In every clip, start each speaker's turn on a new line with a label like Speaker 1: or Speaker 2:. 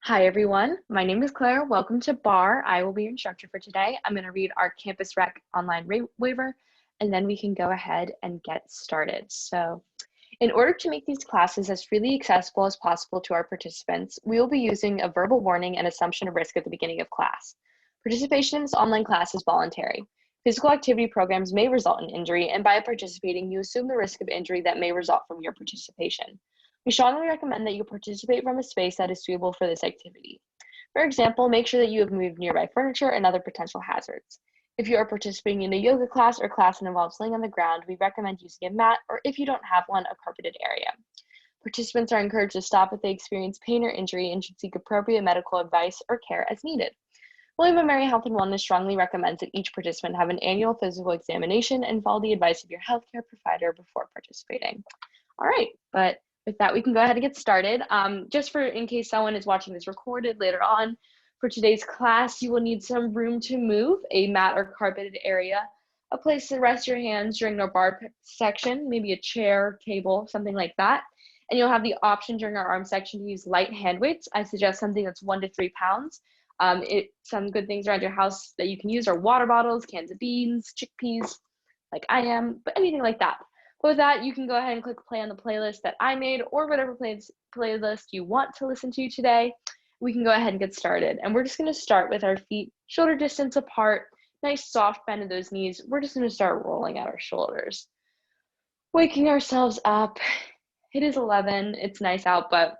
Speaker 1: Hi everyone, my name is Claire. Welcome to Barre. I will be your instructor for today. I'm going to read our Campus Rec online waiver, and then we can go ahead and get started. So, in order to make these classes as freely accessible as possible to our participants, we will be using a verbal warning and assumption of risk at the beginning of class. Participation in this online class is voluntary. Physical activity programs may result in injury, and by participating, you assume the risk of injury that may result from your participation. We strongly recommend that you participate from a space that is suitable for this activity. For example, make sure that you have moved nearby furniture and other potential hazards. If you are participating in a yoga class or class that involves laying on the ground, we recommend using a mat, or if you don't have one, a carpeted area. Participants are encouraged to stop if they experience pain or injury and should seek appropriate medical advice or care as needed. William & Mary Health and Wellness strongly recommends that each participant have an annual physical examination and follow the advice of your healthcare provider before participating. All right, but with that, we can go ahead and get started. Just for in case someone is watching this recorded later on, for today's class, you will need some room to move, a mat or carpeted area, a place to rest your hands during our bar section, maybe a chair, table, something like that. And you'll have the option during our arm section to use light hand weights. I suggest something that's 1 to 3 pounds. Some good things around your house that you can use are water bottles, cans of beans, chickpeas, like I am, but anything like that. But with that, you can go ahead and click play on the playlist that I made or whatever playlist you want to listen to today. We can go ahead and get started. And we're just going to start with our feet shoulder distance apart, nice soft bend of those knees. We're just going to start rolling out our shoulders. Waking ourselves up. It is 11. It's nice out, but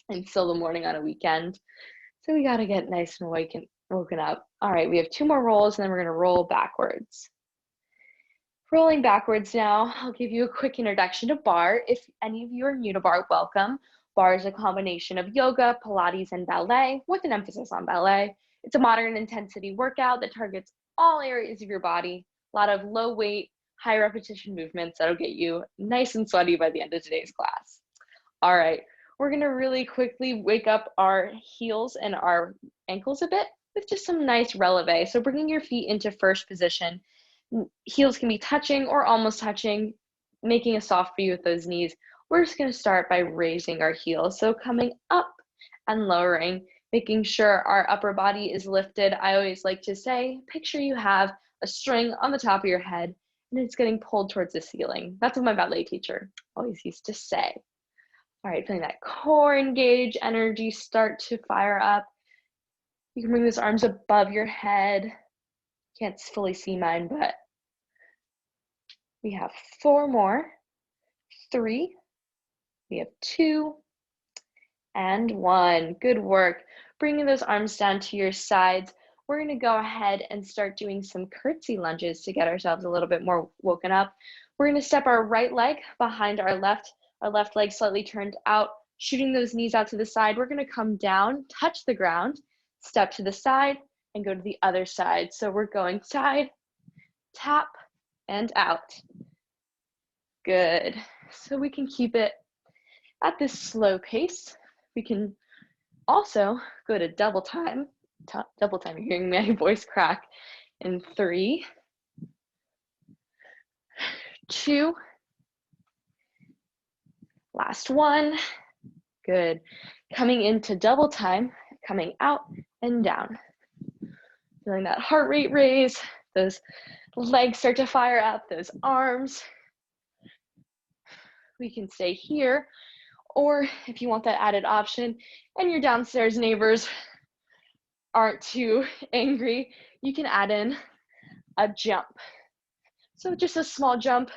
Speaker 1: it's still the morning on a weekend. So we got to get nice and woken up. All right, we have 2 more rolls and then we're going to roll backwards. Rolling backwards now, I'll give you a quick introduction to Barre. If any of you are new to Barre, welcome. Barre is a combination of yoga, Pilates, and ballet, with an emphasis on ballet. It's a modern intensity workout that targets all areas of your body. A lot of low weight, high repetition movements that'll get you nice and sweaty by the end of today's class. All right, we're gonna really quickly wake up our heels and our ankles a bit with just some nice releve. So bringing your feet into first position. Heels can be touching or almost touching, making a soft V with those knees. We're just going to start by raising our heels. So coming up and lowering, making sure our upper body is lifted. I always like to say, picture you have a string on the top of your head and it's getting pulled towards the ceiling. That's what my ballet teacher always used to say. All right, feeling that core engage, energy start to fire up. You can bring those arms above your head. Can't fully see mine, but we have 4 more, 3, we have 2, and 1. Good work. Bringing those arms down to your sides. We're going to go ahead and start doing some curtsy lunges to get ourselves a little bit more woken up. We're going to step our right leg behind our left leg slightly turned out, shooting those knees out to the side. We're going to come down, touch the ground, step to the side, and go to the other side. So we're going side, tap, and out. Good. So we can keep it at this slow pace. We can also go to double time. Double time, you're hearing my voice crack. In 3, 2, last 1. Good. Coming into double time, coming out and down. Feeling that heart rate raise, those legs start to fire up, those arms. We can stay here, or if you want that added option and your downstairs neighbors aren't too angry, you can add in a jump. So just a small jump.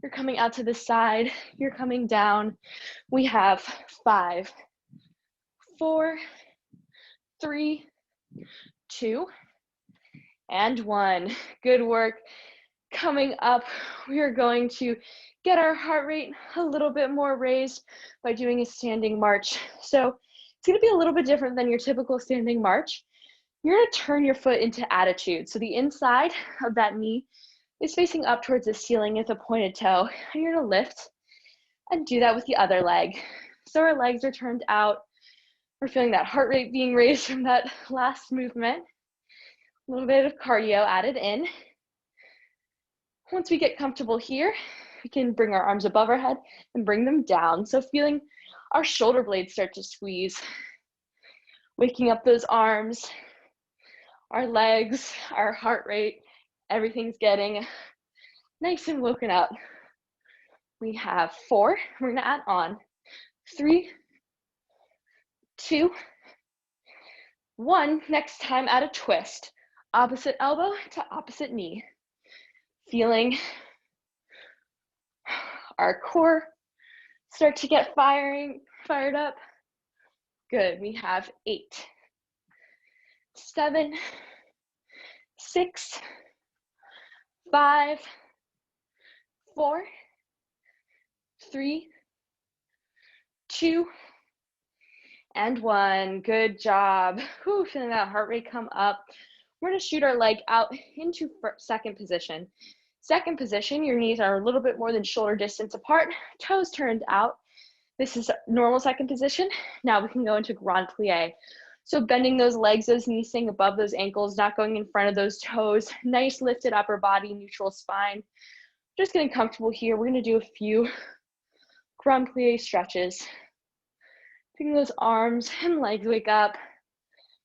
Speaker 1: You're coming out to the side, you're coming down. We have 5, 4, 3, 2, and 1. Good work. Coming up, we are going to get our heart rate a little bit more raised by doing a standing march. So it's going to be a little bit different than your typical standing march. You're going to turn your foot into attitude. So the inside of that knee is facing up towards the ceiling with a pointed toe. And you're going to lift and do that with the other leg. So our legs are turned out. We're feeling that heart rate being raised from that last movement. A little bit of cardio added in. Once we get comfortable here, we can bring our arms above our head and bring them down. So feeling our shoulder blades start to squeeze. Waking up those arms, our legs, our heart rate, everything's getting nice and woken up. We have 4, we're gonna add on. 3, 2, 1. Next time, add a twist. Opposite elbow to opposite knee. Feeling our core start to get fired up. Good, we have 8, 7, 6, 5, 4, 3, 2, and 1. Good job. Whew, feeling that heart rate come up. We're gonna shoot our leg out into second position. Second position, your knees are a little bit more than shoulder distance apart, toes turned out. This is normal second position. Now we can go into Grand Plie. So bending those legs, those knees staying above those ankles, not going in front of those toes. Nice lifted upper body, neutral spine. Just getting comfortable here. We're gonna do a few Grand Plie stretches. Feeling those arms and legs wake up.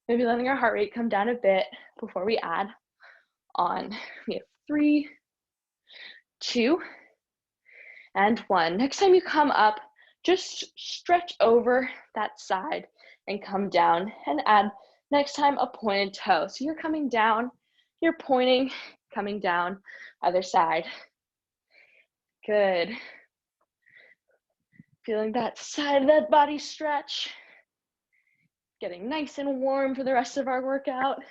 Speaker 1: Maybe letting our heart rate come down a bit before we add on. We have 3, 2, and 1. Next time you come up, just stretch over that side and come down and add next time a pointed toe. So you're coming down, you're pointing, coming down, other side. Good. Feeling that side of that body stretch. Getting nice and warm for the rest of our workout.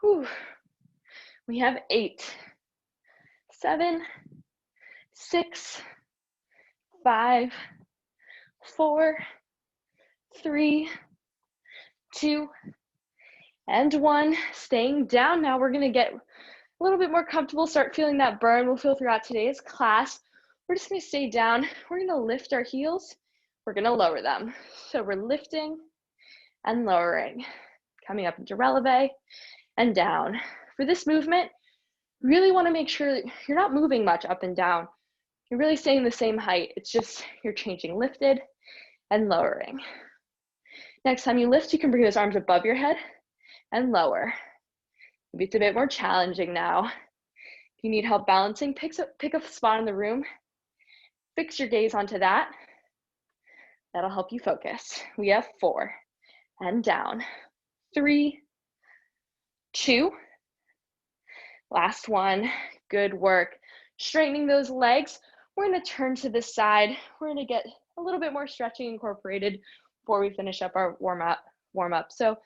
Speaker 1: Whew. We have 8, 7, 6, 5, 4, 3, 2, and 1. Staying down. Now we're gonna get a little bit more comfortable, start feeling that burn we'll feel throughout today's class. We're just gonna stay down. We're gonna lift our heels. We're gonna lower them. So we're lifting and lowering, coming up into releve and down. For this movement, really wanna make sure that you're not moving much up and down. You're really staying the same height. It's just you're changing lifted and lowering. Next time you lift, you can bring those arms above your head and lower. Maybe it's a bit more challenging now. If you need help balancing, pick a spot in the room. Fix your gaze onto that. That'll help you focus. We have 4, and down. 3, 2, last one. Good work. Straightening those legs. We're gonna turn to the side. We're gonna get a little bit more stretching incorporated before we finish up our warm up. So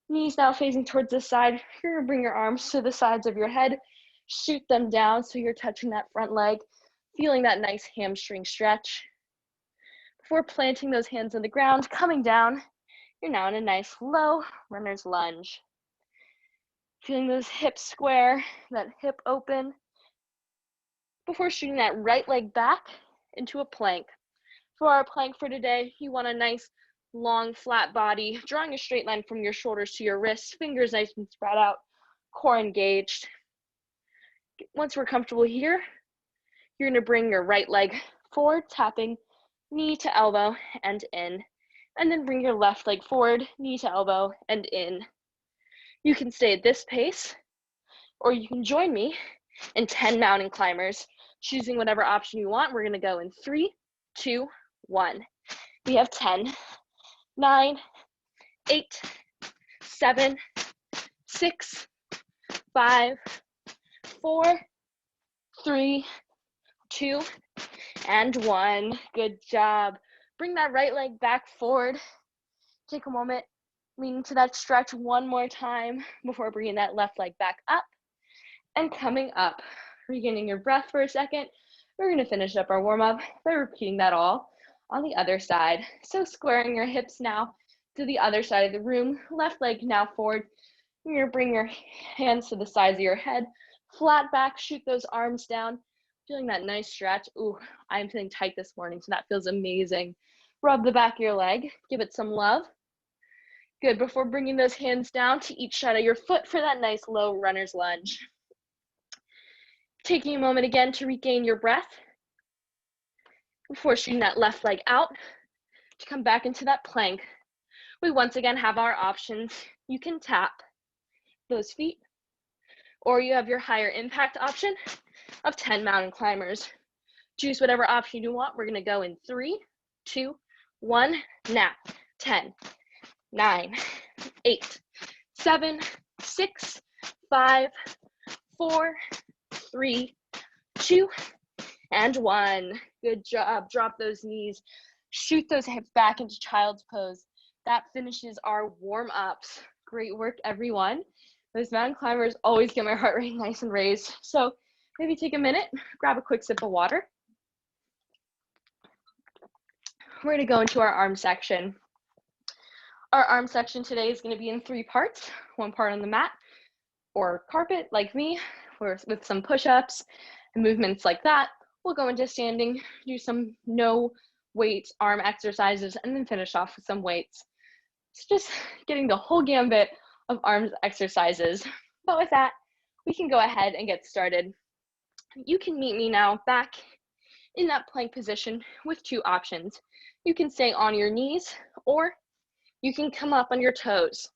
Speaker 1: knees now facing towards the side. You're gonna bring your arms to the sides of your head, shoot them down so you're touching that front leg, feeling that nice hamstring stretch. Before planting those hands on the ground, coming down, you're now in a nice low runner's lunge. Feeling those hips square, that hip open. Before shooting that right leg back into a plank. For our plank for today, you want a nice long flat body, drawing a straight line from your shoulders to your wrists, fingers nice and spread out, core engaged. Once we're comfortable here, you're gonna bring your right leg forward, tapping knee to elbow and in, and then bring your left leg forward, knee to elbow and in. You can stay at this pace, or you can join me in 10 mountain climbers, choosing whatever option you want. We're gonna go in 3, 2, 1. We have 10, 9, 8, 7, 6, 5, 4, 3, 2, and 1. Good job. Bring that right leg back forward. Take a moment, lean into that stretch one more time before bringing that left leg back up and coming up. Regaining your breath for a second. We're gonna finish up our warm-up by repeating that all on the other side. So squaring your hips now to the other side of the room. Left leg now forward. You're gonna bring your hands to the sides of your head. Flat back, shoot those arms down. Feeling that nice stretch. Ooh, I'm feeling tight this morning, so that feels amazing. Rub the back of your leg, give it some love. Good, before bringing those hands down to each side of your foot for that nice low runner's lunge. Taking a moment again to regain your breath before shooting that left leg out to come back into that plank. We once again have our options. You can tap those feet, or you have your higher impact option of 10 mountain climbers. Choose whatever option you want. We're gonna go in 3, 2, 1, now. 10, 9, 8, 7, 6, 5, 4, 3, 2, and 1. Good job. Drop those knees. Shoot those hips back into child's pose. That finishes our warm-ups. Great work, everyone. Those mountain climbers always get my heart rate nice and raised. So maybe take a minute, grab a quick sip of water. We're gonna go into our arm section. Our arm section today is gonna be in 3 parts. 1 part on the mat or carpet like me, with some push-ups and movements like that. We'll go into standing, do some no weights arm exercises, and then finish off with some weights. It's just getting the whole gambit of arms exercises. But with that, we can go ahead and get started. You can meet me now back in that plank position with 2 options. You can stay on your knees, or you can come up on your toes.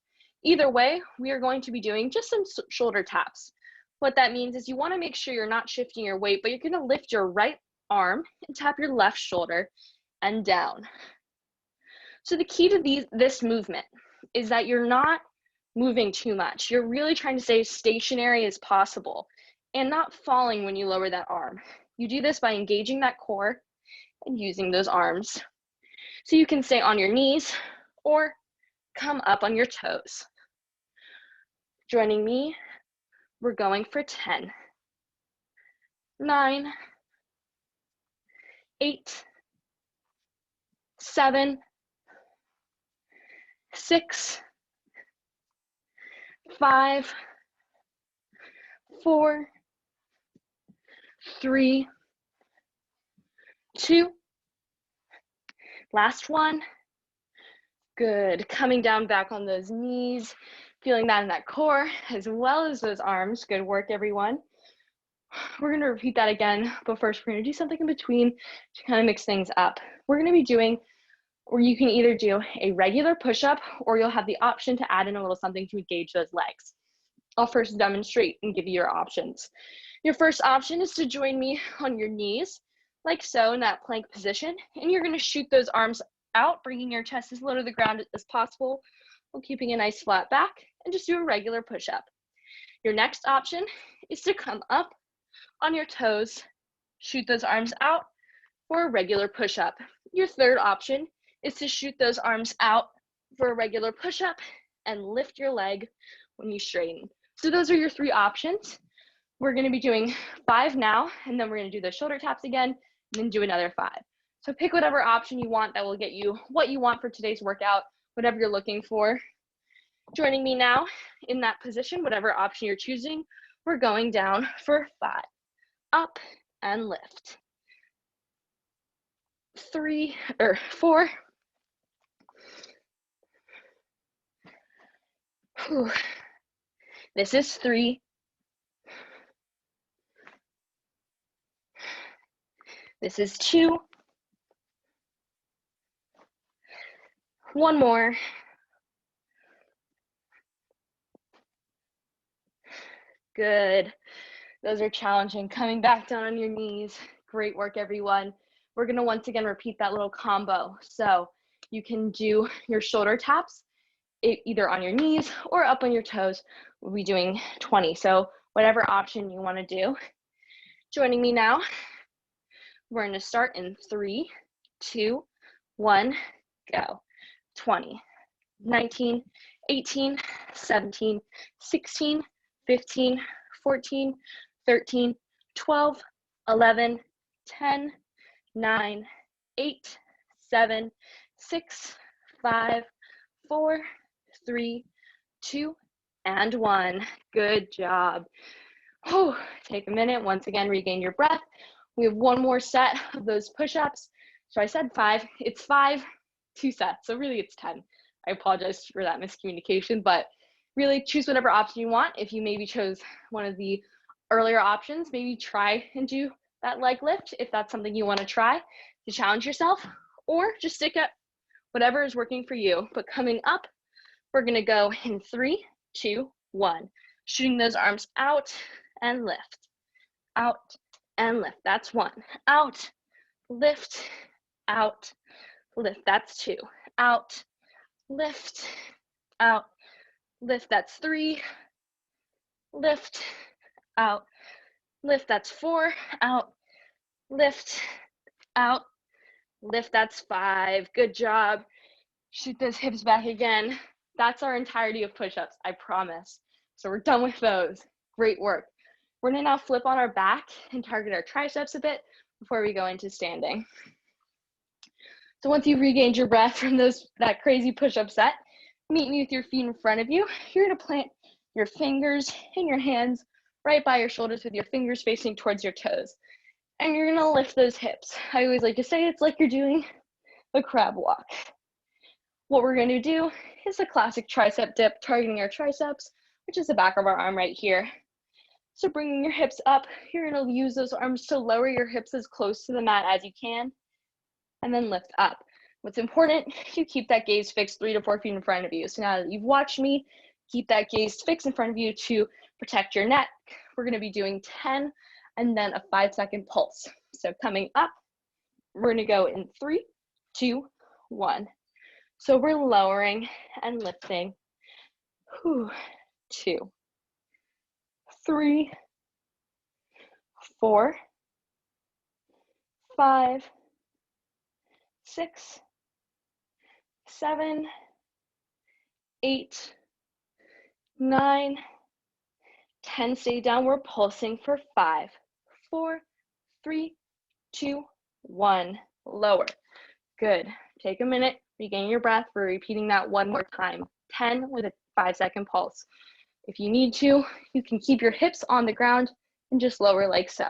Speaker 1: Either way, we are going to be doing just some shoulder taps. What that means is you want to make sure you're not shifting your weight, but you're going to lift your right arm and tap your left shoulder and down. So the key to this movement is that you're not moving too much. You're really trying to stay as stationary as possible and not falling when you lower that arm. You do this by engaging that core and using those arms. So you can stay on your knees or come up on your toes. Joining me, we're going for 10, 9, 8, 7, 6, 5, 4, 3, 2, last one. Good. Coming down back on those knees, feeling that in that core as well as those arms. Good work, everyone. We're going to repeat that again, but first we're going to do something in between to kind of mix things up. We're going to be doing, or you can either do a regular push-up, or you'll have the option to add in a little something to engage those legs. I'll first demonstrate and give you your options. Your first option is to join me on your knees, like so, in that plank position, and you're going to shoot those arms out, bringing your chest as low to the ground as possible while keeping a nice flat back, and just do a regular push-up. Your next option is to come up on your toes, shoot those arms out for a regular push-up. Your third option is to shoot those arms out for a regular push-up and lift your leg when you straighten. So those are your 3 options. We're going to be doing 5 now, and then we're going to do the shoulder taps again, and then do another 5. So pick whatever option you want that will get you what you want for today's workout, whatever you're looking for. Joining me now in that position, whatever option you're choosing, we're going down for 5. Up and lift. 4. Whew. This is 3. This is 2. 1 more. Good. Those are challenging. Coming back down on your knees. Great work, everyone. We're going to once again repeat that little combo. So you can do your shoulder taps either on your knees or up on your toes. We'll be doing 20. So whatever option you want to do. Joining me now, we're going to start in 3, 2, 1, go. 20, 19, 18, 17, 16, 15, 14, 13, 12, 11, 10, 9, 8, 7, 6, 5, 4, 3, 2, and 1. Good job. Whew. Take a minute. Once again, regain your breath. We have 1 more set of those push-ups. So I said 5. It's 5, 2 sets. So really it's 10. I apologize for that miscommunication, but really choose whatever option you want. If you maybe chose one of the earlier options, maybe try and do that leg lift if that's something you want to try to challenge yourself, or just stick at whatever is working for you. But coming up, we're gonna go in 3, 2, 1. Shooting those arms out and lift, out and lift. That's 1. Out, lift, out, lift. That's 2. Out, lift, out, lift. That's 3. Lift, out, lift. That's 4. Out, lift, out, lift. That's 5. Good job. Shoot those hips back again. That's our entirety of push-ups, I promise. So we're done with those. Great work. We're gonna now flip on our back and target our triceps a bit before we go into standing. So once you've regained your breath from that crazy push-up set, meet me with your feet in front of you. You're gonna plant your fingers and your hands right by your shoulders with your fingers facing towards your toes. And you're gonna lift those hips. I always like to say it's like you're doing a crab walk. What we're gonna do is a classic tricep dip, targeting our triceps, which is the back of our arm right here. So bringing your hips up, you're gonna use those arms to lower your hips as close to the mat as you can, and then lift up. What's important, you keep that gaze fixed 3 to 4 feet in front of you. So now that you've watched me, keep that gaze fixed in front of you to protect your neck. We're gonna be doing 10 and then a 5-second pulse. So coming up, we're gonna go in 3, 2, 1. So we're lowering and lifting. 2, 3, 4, 5, 6, 7, 8, 9, 10. Stay down. We're pulsing for 5, 4, 3, 2, 1. Lower. Good. Take a minute. Regain your breath. We're repeating that one more time. 10 with a 5-second pulse. If you need to, you can keep your hips on the ground and just lower like so,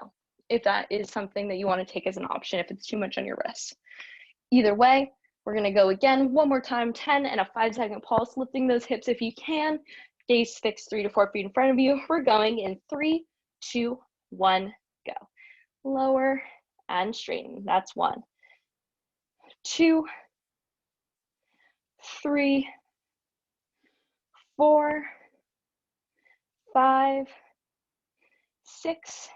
Speaker 1: if that is something that you want to take as an option, if it's too much on your wrists. Either way, we're going to go again one more time, 10 and a 5-second pulse, lifting those hips if you can. Gaze fixed 3 to 4 feet in front of you. We're going in 3, 2, 1, go. Lower and straighten. That's 1, 2, 3, 4, 5, 6,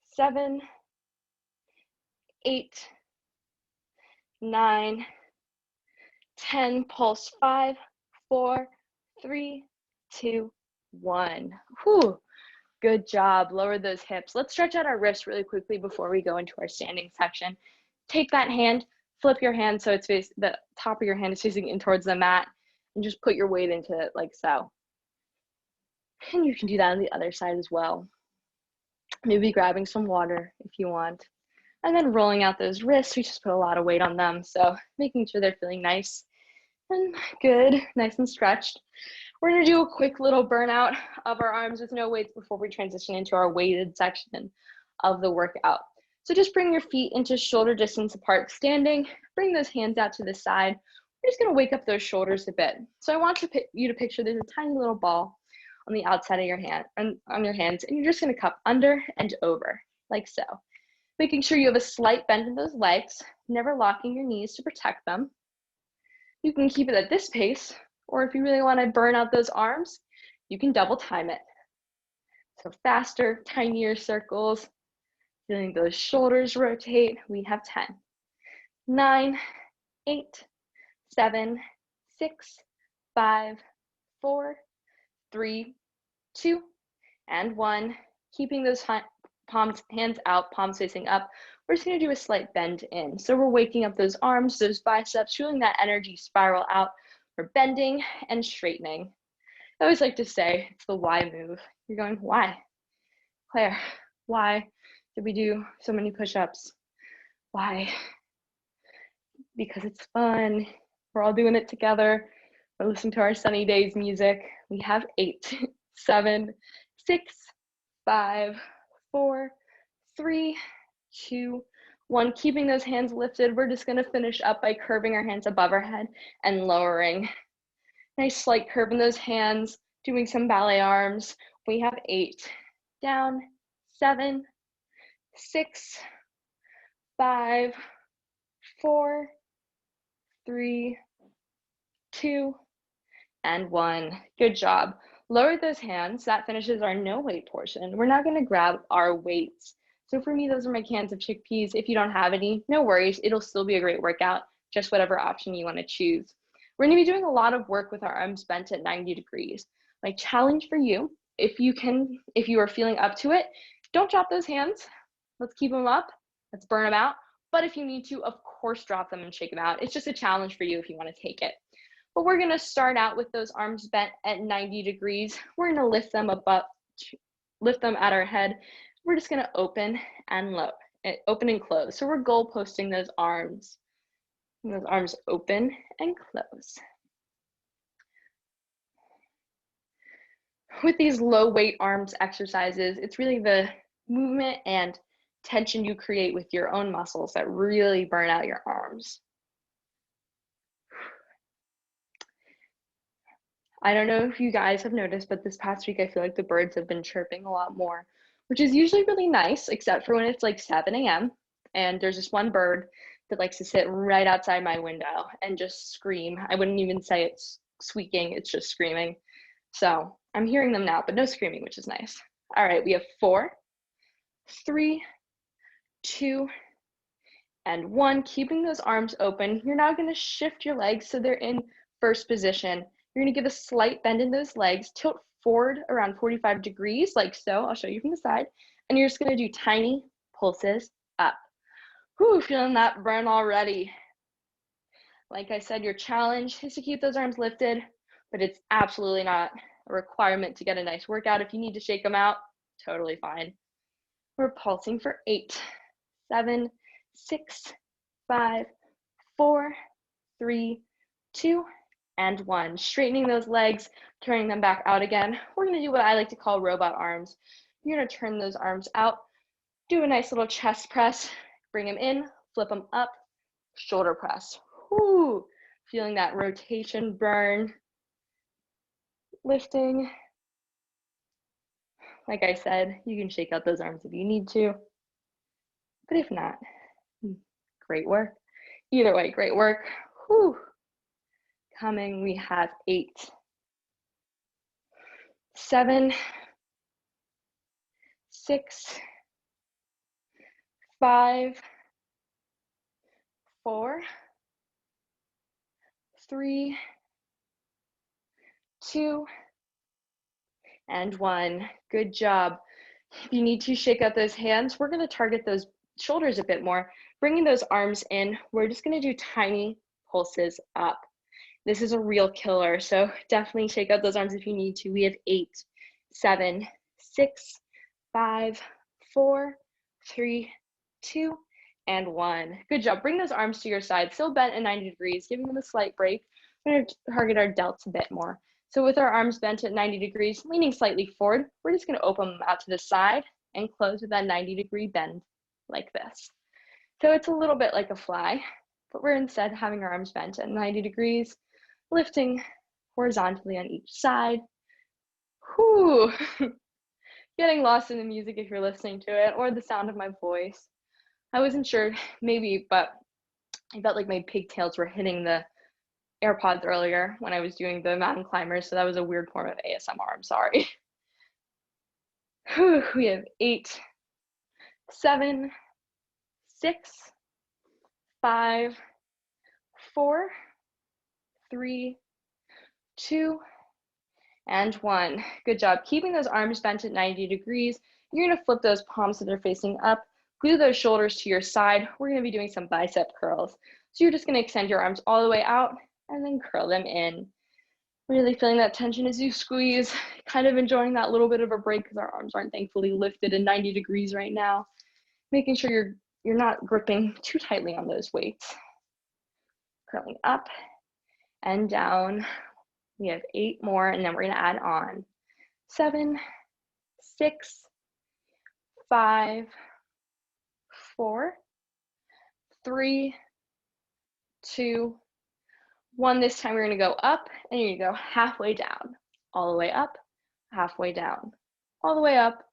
Speaker 1: 7, 8, 9, 10. Pulse 5, 4, 3, 2, 1. Whew. Good job. Lower those hips. Let's stretch out our wrists really quickly before we go into our standing section. Take that hand, flip your hand so it's the top of your hand is facing in towards the mat, and just put your weight into it like so. And you can do that on the other side as well. Maybe grabbing some water if you want. And then rolling out those wrists, we just put a lot of weight on them. So making sure they're feeling nice and good, nice and stretched. We're gonna do a quick little burnout of our arms with no weights before we transition into our weighted section of the workout. So just bring your feet into shoulder distance apart standing, bring those hands out to the side. We're just gonna wake up those shoulders a bit. So I want you to picture there's a tiny little ball on the outside of your hand, and on your hands, and you're just gonna cup under and over, like so. Making sure you have a slight bend in those legs, never locking your knees to protect them. You can keep it at this pace, or if you really wanna burn out those arms, you can double time it. So faster, tinier circles, feeling those shoulders rotate. We have 10, 9, 8, 7, 6, 5, 4, 3, 2, and 1. Keeping those hands out, palms facing up. We're just gonna do a slight bend in. So we're waking up those arms, those biceps, feeling that energy spiral out. We're bending and straightening. I always like to say, it's the why move. You're going, why? Claire, why did we do so many push-ups? Why? Because it's fun. We're all doing it together. We're listening to our sunny days music. We have 8, 7, 6, 5, 4, 3, 2, 1. Keeping those hands lifted, we're just gonna finish up by curving our hands above our head and lowering. Nice slight curve in those hands, doing some ballet arms. We have 8, down, 7, 6, 5, 4, 3, 2, and 1. Good job. Lower those hands. That finishes our no weight portion. We're now going to grab our weights. So for me, those are my cans of chickpeas. If you don't have any, no worries. It'll still be a great workout, just whatever option you want to choose. We're going to be doing a lot of work with our arms bent at 90 degrees. My challenge for you, if you are feeling up to it, don't drop those hands. Let's keep them up. Let's burn them out. But if you need to, of course, drop them and shake them out. It's just a challenge for you if you want to take it. But we're going to start out with those arms bent at 90 degrees. We're going to lift them at our head. We're just going to open and close. So we're goal posting those arms. And those arms open and close. With these low weight arms exercises, it's really the movement and tension you create with your own muscles that really burn out your arms. I don't know if you guys have noticed, but this past week I feel like the birds have been chirping a lot more, which is usually really nice, except for when it's like 7 a.m. and there's this one bird that likes to sit right outside my window and just scream. I wouldn't even say it's squeaking, it's just screaming. So I'm hearing them now, but no screaming, which is nice. All right, we have 4, 3, 2, and 1. Keeping those arms open. You're now going to shift your legs so they're in first position. You're going to give a slight bend in those legs, tilt forward around 45 degrees, like so. I'll show you from the side. And you're just going to do tiny pulses up. Whew, feeling that burn already. Like I said, your challenge is to keep those arms lifted, but it's absolutely not a requirement to get a nice workout. If you need to shake them out, totally fine. We're pulsing for 8, 7, 6, 5, 4, 3, 2, and 1. Straightening those legs, turning them back out again. We're going to do what I like to call robot arms. You're going to turn those arms out, do a nice little chest press, bring them in, flip them up, shoulder press. Whoo, feeling that rotation burn. Lifting. Like I said, you can shake out those arms if you need to, but if not, great work. Either way, great work. Whew. Coming, we have 8, 7, 6, 5, 4, 3, 2, and 1. Good job. If you need to shake out those hands, we're going to target those shoulders a bit more. Bringing those arms in, we're just going to do tiny pulses up. This is a real killer, so definitely shake out those arms if you need to. We have 8, 7, 6, 5, 4, 3, 2, and 1. Good job. Bring those arms to your side, still bent at 90 degrees, giving them a slight break. We're going to target our delts a bit more. So with our arms bent at 90 degrees, leaning slightly forward, we're just going to open them out to the side and close with that 90-degree bend like this. So it's a little bit like a fly, but we're instead having our arms bent at 90 degrees, lifting horizontally on each side. Whew. Getting lost in the music if you're listening to it, or the sound of my voice. I wasn't sure, maybe, but I felt like my pigtails were hitting the AirPods earlier when I was doing the mountain climbers, so that was a weird form of ASMR, I'm sorry. Whew. We have 8, 7, 6, 5, 4, 3, 2, and 1. Good job. Keeping those arms bent at 90 degrees. You're going to flip those palms so they're facing up. Glue those shoulders to your side. We're going to be doing some bicep curls. So you're just going to extend your arms all the way out and then curl them in. Really feeling that tension as you squeeze, kind of enjoying that little bit of a break because our arms aren't thankfully lifted at 90 degrees right now. Making sure you're not gripping too tightly on those weights. Curling up and down. We have 8 more, and then we're going to add on 7, 6, 5, 4, 3, 2, 1. This time we're going to go up, and you're going to go halfway down, all the way up, halfway down, all the way up,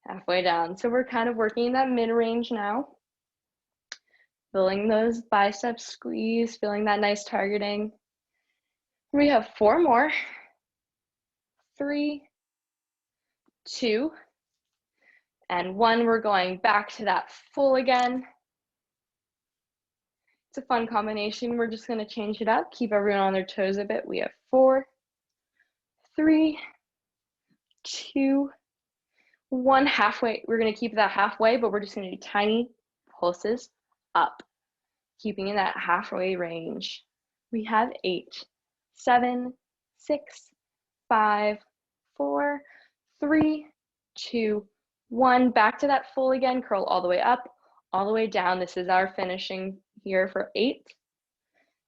Speaker 1: halfway down. So we're kind of working in that mid-range now. Feeling those biceps squeeze, feeling that nice targeting. We have 4 more. 3, 2, and 1. We're going back to that full again. It's a fun combination. We're just going to change it up, keep everyone on their toes a bit. We have 4, 3, 2, 1. Halfway. We're going to keep that halfway, but we're just going to do tiny pulses up, keeping in that halfway range. We have 8, 7, 6, 5, 4, 3, 2, 1. Back to that full again. Curl all the way up, all the way down. This is our finishing here for 8,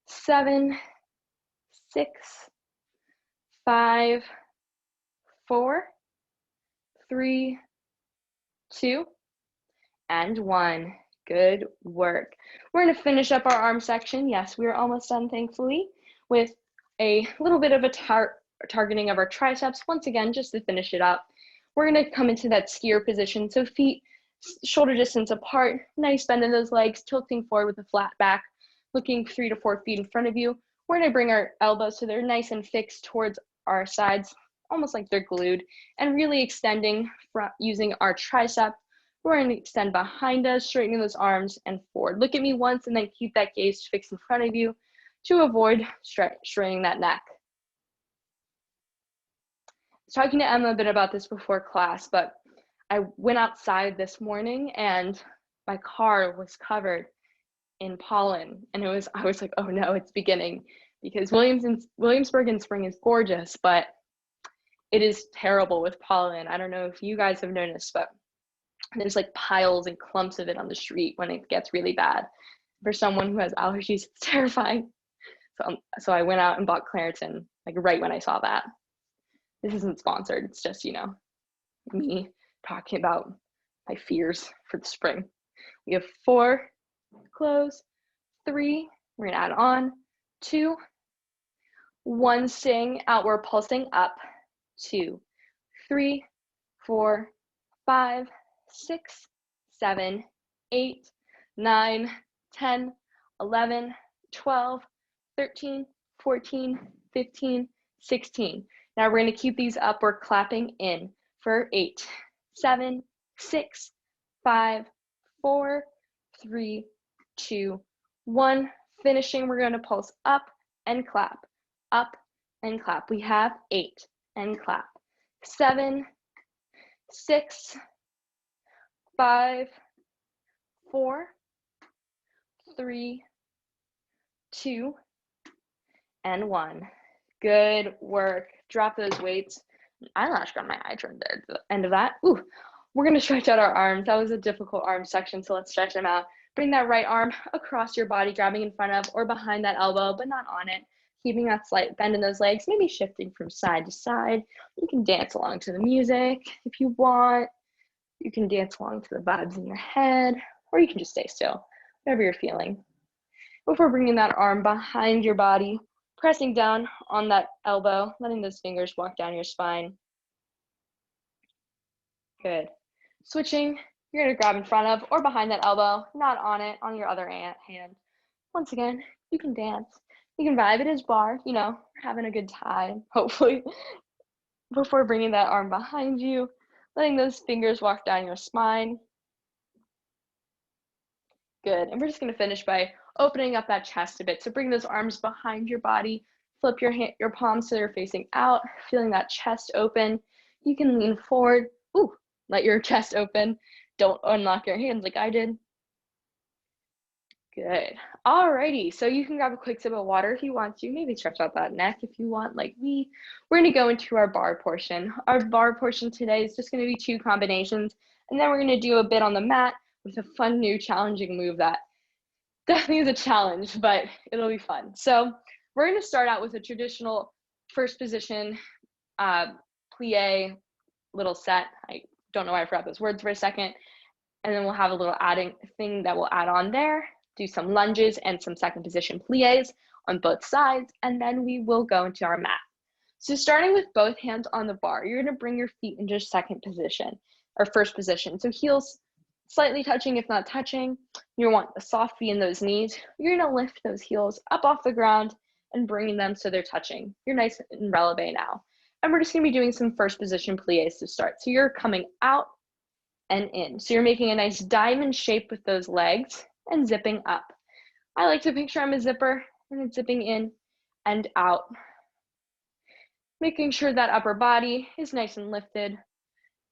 Speaker 1: 7, 6, 5, 4, 3, 2, and 1. Good work. We're going to finish up our arm section. Yes, we are almost done, thankfully, with a little bit of a targeting of our triceps. Once again, just to finish it up, we're going to come into that skier position. So feet shoulder distance apart, nice bend in those legs, tilting forward with a flat back, looking 3 to 4 feet in front of you. We're going to bring our elbows so they're nice and fixed towards our sides, almost like they're glued, and really extending using our tricep. We're going to extend behind us, straightening those arms and forward. Look at me once and then keep that gaze fixed in front of you to avoid straining that neck. I was talking to Emma a bit about this before class, but I went outside this morning and my car was covered in pollen, and I was like, oh no, it's beginning, because Williamsburg in spring is gorgeous, but it is terrible with pollen. I don't know if you guys have noticed, but there's like piles and clumps of it on the street when it gets really bad. For someone who has allergies, it's terrifying. So I went out and bought Claritin, like right when I saw that. This isn't sponsored, it's just, you know, me talking about my fears for the spring. We have 4, close, 3, we're gonna add on, 2, 1, sting, outward pulsing up, 2, 3, 4, 5, 6, 7, 8, 9, 10, 11, 12, 13, 14, 15, 16. Now we're going to keep these up. We're clapping in for 8, 7, 6, 5, 4, 3, 2, 1. Finishing, we're going to pulse up and clap, up and clap. We have 8 and clap, 7, 6, 5, 4, 3, 2, and 1. Good work. Drop those weights. An eyelash got my eye turned there at the end of that. Ooh, we're going to stretch out our arms. That was a difficult arm section, so let's stretch them out. Bring that right arm across your body, grabbing in front of or behind that elbow, but not on it. Keeping that slight bend in those legs, maybe shifting from side to side. You can dance along to the music if you want. You can dance along to the vibes in your head, or you can just stay still, whatever you're feeling. Before bringing that arm behind your body, pressing down on that elbow, letting those fingers walk down your spine. Good. Switching, you're gonna grab in front of or behind that elbow, not on it, on your other hand. Once again, you can dance. You can vibe. It is bar, you know, we're having a good time, hopefully. Before bringing that arm behind you, letting those fingers walk down your spine. Good, and we're just gonna finish by opening up that chest a bit. So bring those arms behind your body, flip your palms so they're facing out, feeling that chest open. You can lean forward, ooh, let your chest open. Don't unlock your hands like I did. Good, alrighty, so you can grab a quick sip of water if you want to, maybe stretch out that neck if you want, like me. We're gonna go into our bar portion. Our bar portion today is just gonna be 2 combinations, and then we're gonna do a bit on the mat with a fun new challenging move that definitely is a challenge, but it'll be fun. So we're going to start out with a traditional first position plie little set. I don't know why I forgot those words for a second. And then we'll have a little adding thing that we'll add on there, do some lunges and some second position plies on both sides, and then we will go into our mat. So starting with both hands on the bar, you're going to bring your feet into second position or first position. So heels slightly touching, if not touching. You want a soft V in those knees. You're gonna lift those heels up off the ground and bringing them so they're touching. You're nice and releve now. And we're just gonna be doing some first position plies to start. So you're coming out and in. So you're making a nice diamond shape with those legs and zipping up. I like to picture I'm a zipper and it's zipping in and out. Making sure that upper body is nice and lifted.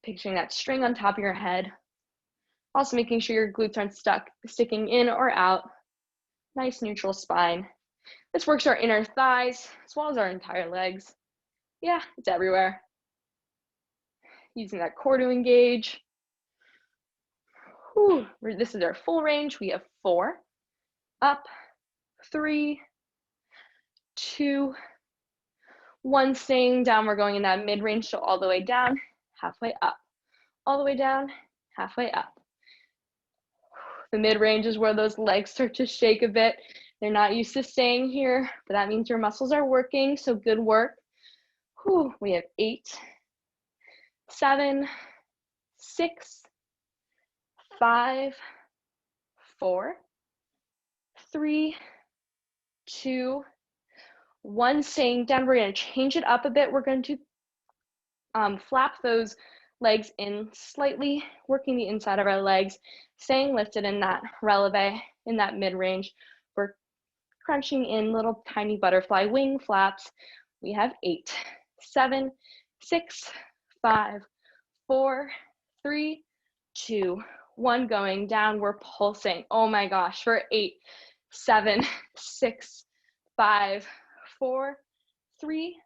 Speaker 1: Picturing that string on top of your head. Also making sure your glutes aren't sticking in or out. Nice neutral spine. This works our inner thighs as well as our entire legs. Yeah, it's everywhere. Using that core to engage. Whew. This is our full range. We have 4, up, 3, 2, 1, staying down. We're going in that mid-range, so all the way down, halfway up. All the way down, halfway up. The mid-range is where those legs start to shake a bit. They're not used to staying here, but that means your muscles are working, so good work. Whew. We have 8, 7, 6, 5, 4, 3, 2, 1, staying down. We're going to change it up a bit. We're going to flap those legs in slightly, working the inside of our legs, staying lifted in that releve, in that mid-range. We're crunching in little tiny butterfly wing flaps. We have 8, 7, 6, 5, 4, 3, 2, 1, going down. We're pulsing. Oh my gosh, for 8, 7, 6, 5, 4, 3,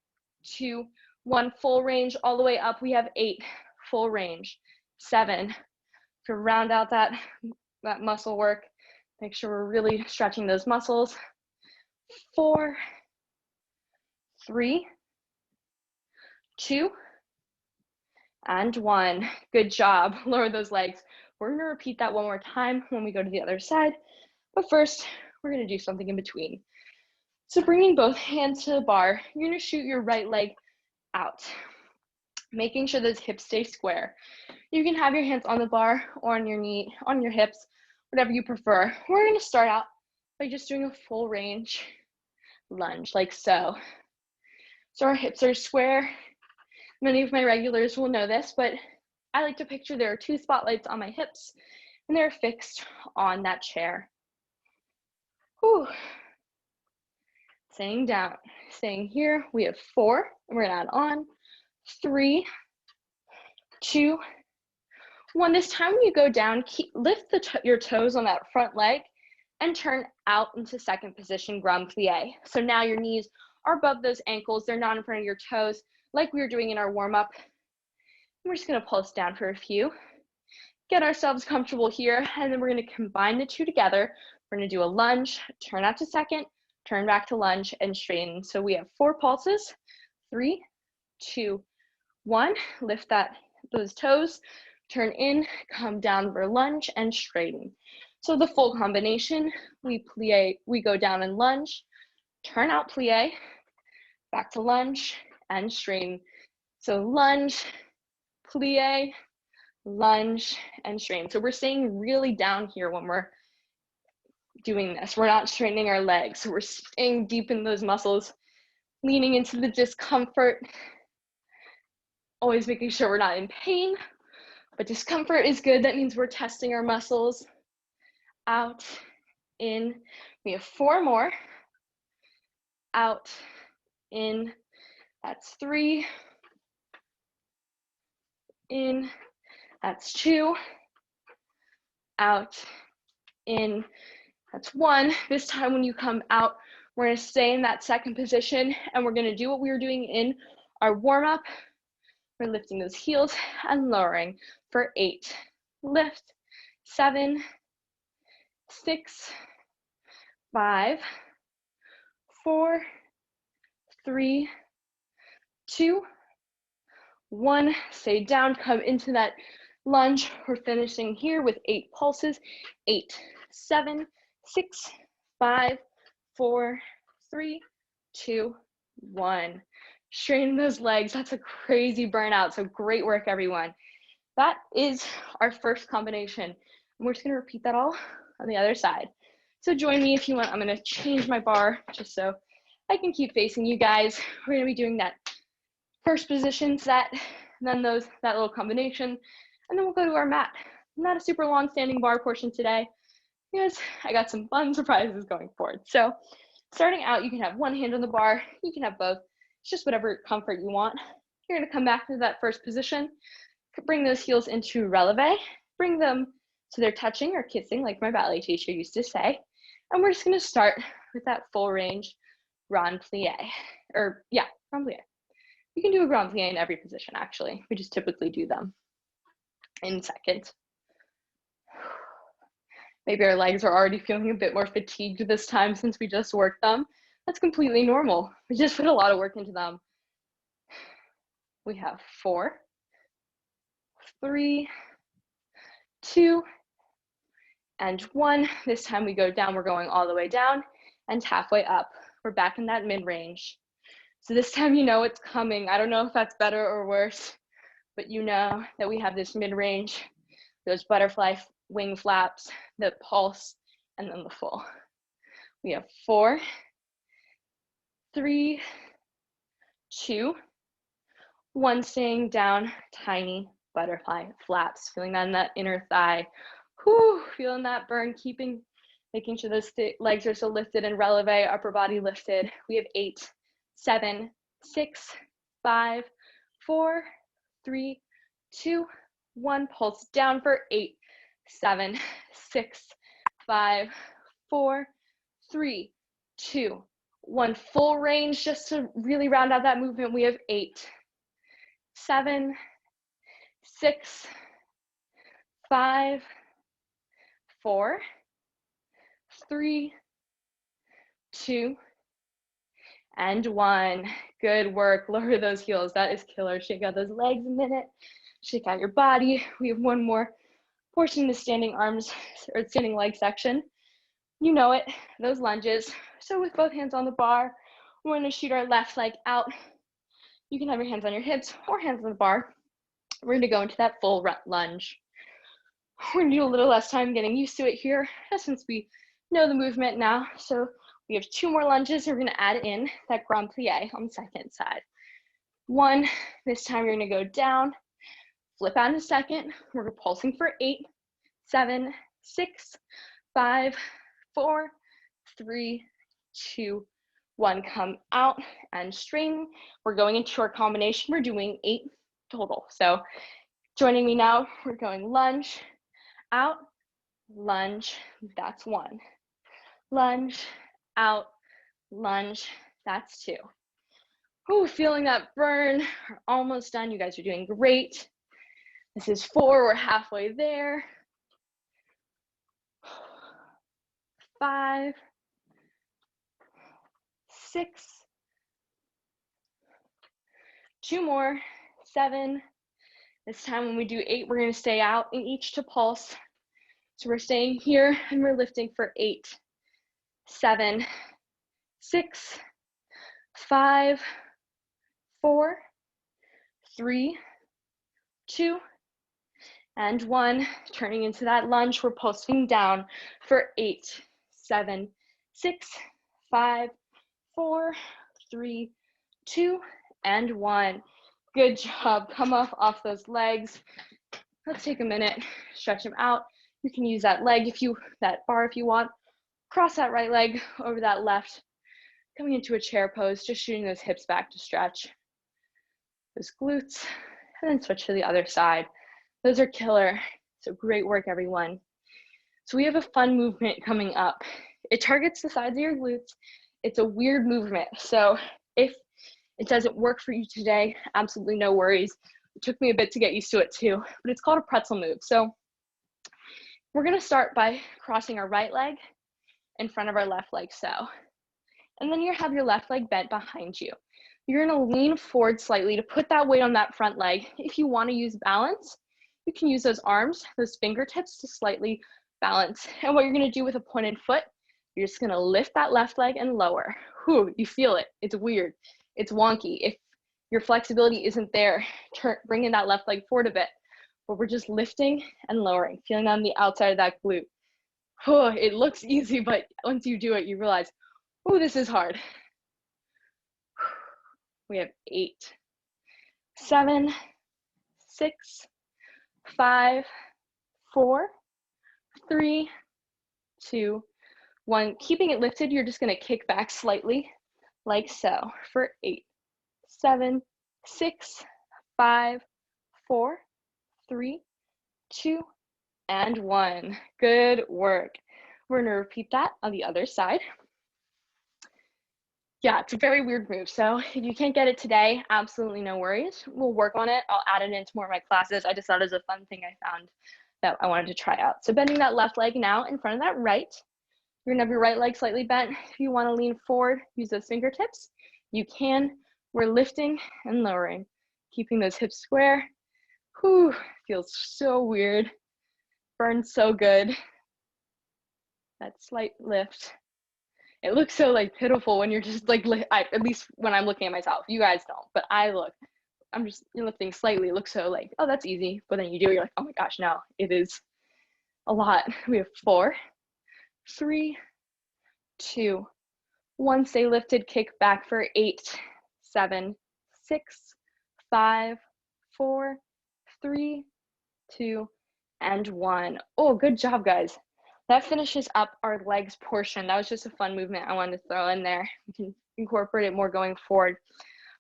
Speaker 1: 2, 1, full range all the way up. We have 8, full range, 7, to round out that muscle work. Make sure we're really stretching those muscles. 4, 3, 2, and 1. Good job. Lower those legs. We're going to repeat that one more time when we go to the other side. But first, we're going to do something in between. So bringing both hands to the bar, you're going to shoot your right leg out, making sure those hips stay square. You can have your hands on the bar or on your knee, on your hips, whatever you prefer. We're going to start out by just doing a full range lunge, like so. So our hips are square. Many of my regulars will know this, but I like to picture there are 2 spotlights on my hips and they're fixed on that chair. Whew. Staying down, staying here. We have 4, and we're gonna add on 3, 2, 1. This time when you go down, lift your toes on that front leg and turn out into second position grand plie. So now your knees are above those ankles. They're not in front of your toes like we were doing in our warm-up. We're just gonna pulse down for a few. Get ourselves comfortable here, and then we're gonna combine the 2 together. We're gonna do a lunge, turn out to second, turn back to lunge, and straighten. So we have 4 pulses. 3, 2, 1. Lift those toes, turn in, come down for lunge, and straighten. So the full combination, we go down and lunge, turn out plie, back to lunge, and straighten. So lunge, plie, lunge, and straighten. So we're staying really down here when we're doing this. We're not straightening our legs. So we're staying deep in those muscles, leaning into the discomfort, always making sure we're not in pain, but discomfort is good. That means we're testing our muscles. Out, in. We have 4 more. Out, in. That's 3. In. That's 2. Out, in. That's 1. This time when you come out, we're going to stay in that second position, and we're going to do what we were doing in our warm-up. We're lifting those heels and lowering for 8. Lift. 7, 6, 5, 4, 3, 2, 1. Stay down, come into that lunge. We're finishing here with 8 pulses. 8, 7, 6, 5, 4, 3, 2, 1. Straighten those legs. That's a crazy burnout. So great work, everyone. That is our first combination. And we're just gonna repeat that all on the other side. So join me if you want. I'm gonna change my bar just so I can keep facing you guys. We're gonna be doing that first position set, then that little combination, and then we'll go to our mat. Not a super long standing bar portion today because I got some fun surprises going forward. So starting out, you can have one hand on the bar, you can have both. It's just whatever comfort you want. You're gonna come back to that first position, bring those heels into releve, bring them so they're touching or kissing like my ballet teacher used to say. And we're just gonna start with that full range grand plie, grand plie. You can do a grand plie in every position, actually. We just typically do them in seconds. Maybe our legs are already feeling a bit more fatigued this time since we just worked them. That's completely normal. We just put a lot of work into them. We have 4, 3, 2, and 1. This time we go down, we're going all the way down and halfway up. We're back in that mid-range. So this time you know it's coming. I don't know if that's better or worse, but you know that we have this mid-range, those butterfly wing flaps, the pulse, and then the full. We have 4, 3, 2, 1, staying down, tiny butterfly flaps, feeling that in that inner thigh. Whew, feeling that burn, making sure those legs are so lifted and releve, upper body lifted. We have 8, 7, 6, 5, 4, 3, 2, 1. Pulse down for 8, 7, 6, 5, 4, 3, 2, 1. Full range just to really round out that movement. We have 8, 7, 6, 5, 4, 3, 2, and 1. Good work. Lower those heels. That is killer. Shake out those legs a minute. Shake out your body. We have one more portion in the standing arms or standing leg section. You know it, those lunges. So with both hands on the bar, we're going to shoot our left leg out. You can have your hands on your hips or hands on the bar. We're going to go into that full Rut Lunge. We're going to do a little less time getting used to it here, since we know the movement now. So we have 2 more lunges. We're going to add in that grand plie on the second side. 1, this time you're going to go down, flip out in a second. We're pulsing for 8, 7, 6, 5, 4, 3, 2, 1. Come out and straighten. We're going into our combination. We're doing 8 total. So joining me now, we're going lunge, out, lunge, that's 1. Lunge, out, lunge, that's 2. Ooh, feeling that burn. We're almost done. You guys are doing great. This is 4, we're halfway there. 5, 6, 2 more, 7. This time when we do 8, we're going to stay out in each to pulse. So we're staying here and we're lifting for 8, 7, 6, 5, 4, 3, 2, and 1. Turning into that lunge, we're pulsing down for 8, 7, 6, 5, 4, 3, 2, and 1. Good job. Come off those legs. Let's take a minute, stretch them out. You can use that bar if you want. Cross that right leg over that left. Coming into a chair pose, just shooting those hips back to stretch those glutes, and then switch to the other side. Those are killer. So great work, everyone. So we have a fun movement coming up. It targets the sides of your glutes. It's a weird movement. So if it doesn't work for you today, absolutely no worries. It took me a bit to get used to it too, but it's called a pretzel move. So we're gonna start by crossing our right leg in front of our left leg, so. And then you have your left leg bent behind you. You're gonna lean forward slightly to put that weight on that front leg. If you wanna use balance, you can use those arms, those fingertips to slightly balance. And what you're gonna do with a pointed foot, you're just gonna lift that left leg and lower. Whew, you feel it, it's weird, it's wonky. If your flexibility isn't there, bring in that left leg forward a bit. but we're just lifting and lowering, feeling on the outside of that glute. Oh, it looks easy, but once you do it, you realize, oh, this is hard. We have 8, 7, 6, 5, 4, 3, 2, 1. Keeping it lifted, you're just going to kick back slightly, like so, for 8, 7, 6, 5, 4, 3, 2, and 1. Good work. We're going to repeat that on the other side. Yeah, it's a very weird move. So if you can't get it today, absolutely no worries. We'll work on it. I'll add it into more of my classes. I just thought it was a fun thing I found that I wanted to try out. So bending that left leg now in front of that right. You're gonna have your right leg slightly bent. If you wanna lean forward, use those fingertips. You can. We're lifting and lowering, keeping those hips square. Whew, feels so weird. Burns so good. That slight lift. It looks so like pitiful when you're just like, at least when I'm looking at myself. You guys don't, but I'm just lifting slightly. It looks so like, oh, that's easy. But then you do, you're like, oh my gosh, no, it is a lot. We have 4, 3, 2, 1. Stay lifted, kick back for 8, 7, 6, 5, 4, 3, 2, and 1. Oh, good job, guys. That finishes up our legs portion. That was just a fun movement I wanted to throw in there. We can incorporate it more going forward.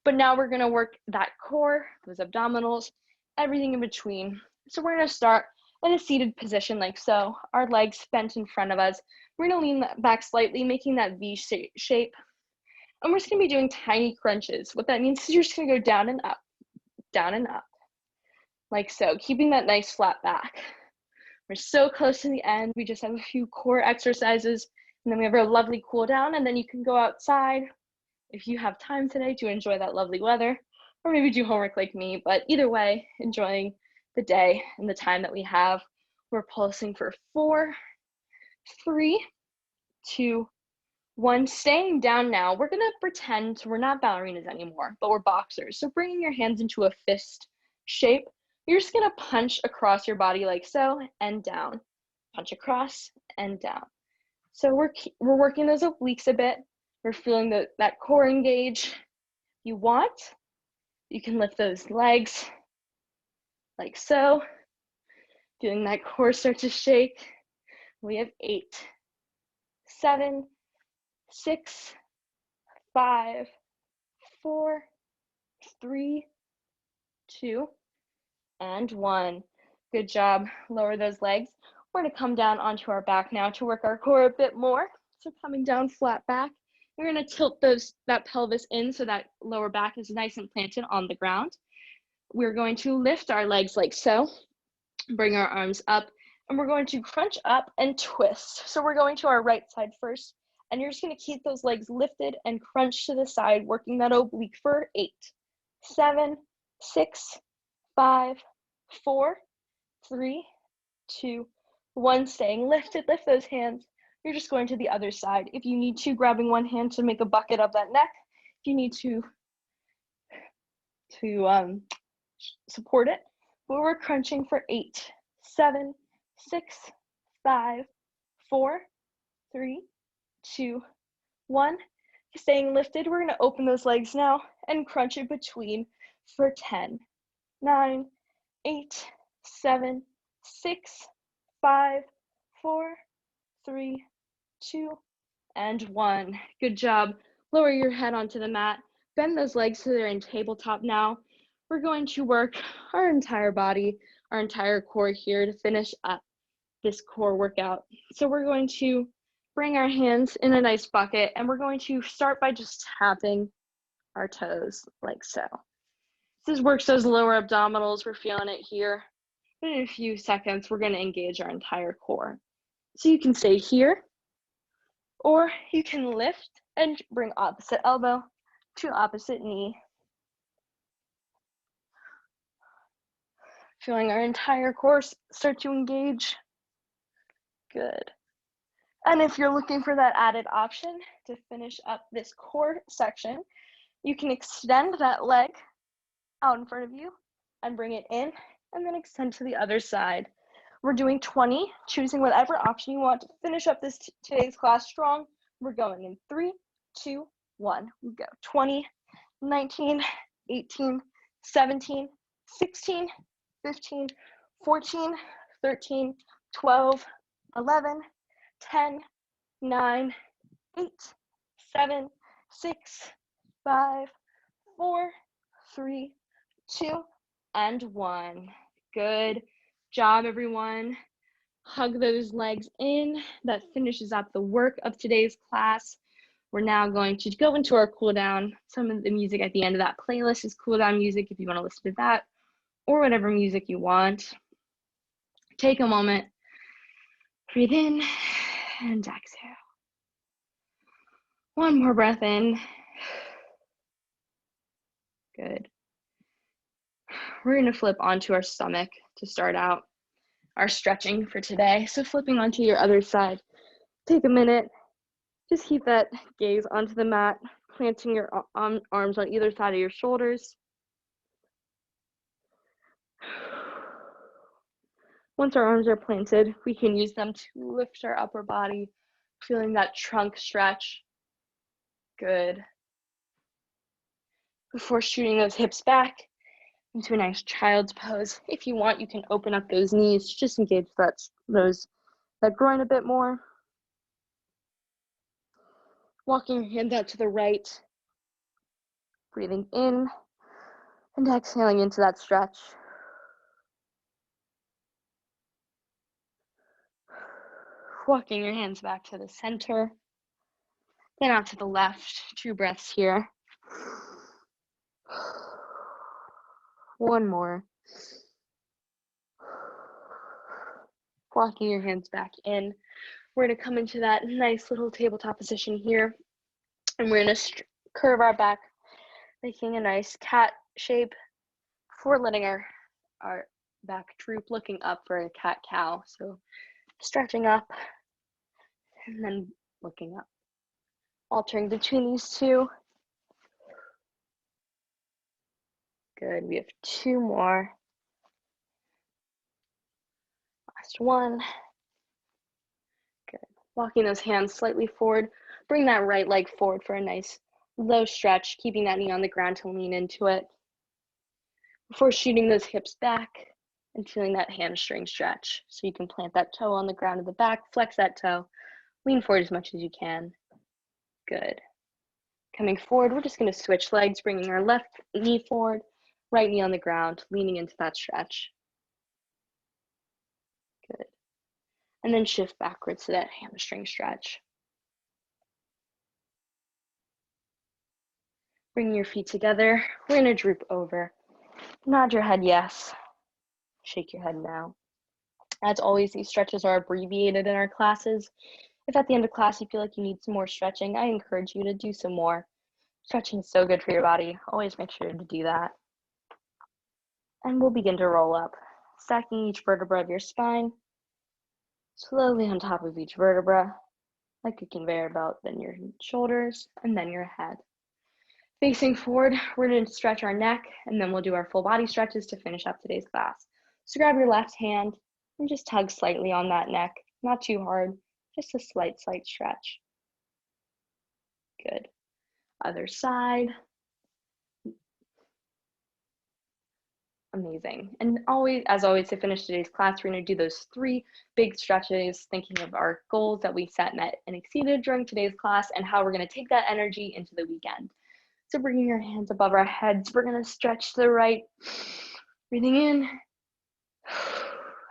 Speaker 1: But now we're gonna work that core, those abdominals, everything in between. So we're gonna start in a seated position like so. Our legs bent in front of us. We're gonna lean back slightly, making that V shape. And we're just gonna be doing tiny crunches. What that means is you're just gonna go down and up, like so, keeping that nice flat back. We're so close to the end. We just have a few core exercises, and then we have our lovely cool down, and then you can go outside if you have time today to enjoy that lovely weather, or maybe do homework like me. But either way, enjoying the day and the time that we have. We're pulsing for 4, 3, 2, 1. Staying down now. We're gonna pretend we're not ballerinas anymore, but we're boxers. So bringing your hands into a fist shape. You're just gonna punch across your body like so, and down. Punch across and down. So we're working those obliques a bit. We're feeling that core engage. If you want, you can lift those legs like so. Feeling that core start to shake. We have 8, 7, 6, 5, 4, 3, 2, and 1. Good job. Lower those legs. We're going to come down onto our back now to work our core a bit more. So coming down flat back. We're going to tilt that pelvis in so that lower back is nice and planted on the ground. We're going to lift our legs like so. Bring our arms up. And we're going to crunch up and twist. So we're going to our right side first. And you're just going to keep those legs lifted and crunch to the side, working that oblique for 8, 7, 6, 5, 4, 3, 2, 1. Staying lifted. Lift those hands. You're just going to the other side. If you need to, grabbing one hand to make a bucket of that neck. If you need to support it. But we're crunching for 8, 7, 6, 5, 4, 3, 2, 1. Staying lifted. We're going to open those legs now and crunch in between for 10, 9, 8, 7, 6, 5, 4, 3, 2, and 1. Good job. Lower your head onto the mat. Bend those legs so they're in tabletop now. We're going to work our entire body, our entire core here to finish up this core workout. So we're going to bring our hands in a nice bucket, and we're going to start by just tapping our toes like so. This works those lower abdominals. We're feeling it here. But in a few seconds, we're going to engage our entire core. So you can stay here, or you can lift and bring opposite elbow to opposite knee. Feeling our entire core start to engage. Good. And if you're looking for that added option to finish up this core section, you can extend that leg out in front of you and bring it in and then extend to the other side. We're doing 20, choosing whatever option you want to finish up today's class strong. We're going in 3, 2, 1. We go 20, 19, 18, 17, 16, 15, 14, 13, 12, 11, 10, 9, 8, 7, 6, 5, 4, 3, 2, and 1. Good job, everyone. Hug those legs in. That finishes up the work of today's class. We're now going to go into our cool down. Some of the music at the end of that playlist is cool down music if you want to listen to that, or whatever music you want. Take a moment, breathe in, and exhale. One more breath in. Good. We're going to flip onto our stomach to start out our stretching for today. So flipping onto your other side, take a minute. Just keep that gaze onto the mat, planting your arms on either side of your shoulders. Once our arms are planted, we can use them to lift our upper body, feeling that trunk stretch. Good. Before shooting those hips back into a nice child's pose. If you want, you can open up those knees, just engage that groin a bit more. Walking your hands out to the right, breathing in and exhaling into that stretch. Walking your hands back to the center, then out to the left. 2 breaths here. One more. Walking your hands back in. We're going to come into that nice little tabletop position here, and we're going to curve our back, making a nice cat shape before letting our back droop, looking up for a cat-cow. So stretching up and then looking up. Altering between these two. Good. We have 2 more. Last one. Good. Walking those hands slightly forward. Bring that right leg forward for a nice low stretch, keeping that knee on the ground to lean into it. Before shooting those hips back and feeling that hamstring stretch. So you can plant that toe on the ground of the back, flex that toe, lean forward as much as you can. Good. Coming forward, we're just going to switch legs, bringing our left knee forward, right knee on the ground, leaning into that stretch. Good. And then shift backwards to that hamstring stretch. Bring your feet together. We're going to droop over. Nod your head yes. Shake your head no. As always, these stretches are abbreviated in our classes. If at the end of class you feel like you need some more stretching, I encourage you to do some more. Stretching is so good for your body. Always make sure to do that. And we'll begin to roll up, stacking each vertebra of your spine, slowly on top of each vertebra, like a conveyor belt, then your shoulders, and then your head. Facing forward, we're going to stretch our neck, and then we'll do our full body stretches to finish up today's class. So grab your left hand and just tug slightly on that neck, not too hard, just a slight stretch. Good. Other side. Amazing. And as always, to finish today's class, we're going to do those 3 big stretches, thinking of our goals that we set, met, and exceeded during today's class, and how we're going to take that energy into the weekend. So bringing your hands above our heads, we're going to stretch to the right, breathing in,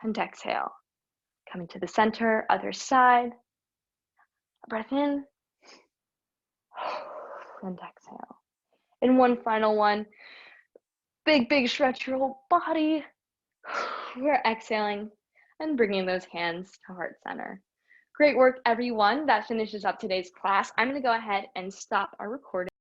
Speaker 1: and exhale. Coming to the center, other side, breath in, and exhale. And one final one. Big stretch your whole body. We're exhaling and bringing those hands to heart center. Great work, everyone. That finishes up today's class. I'm going to go ahead and stop our recording.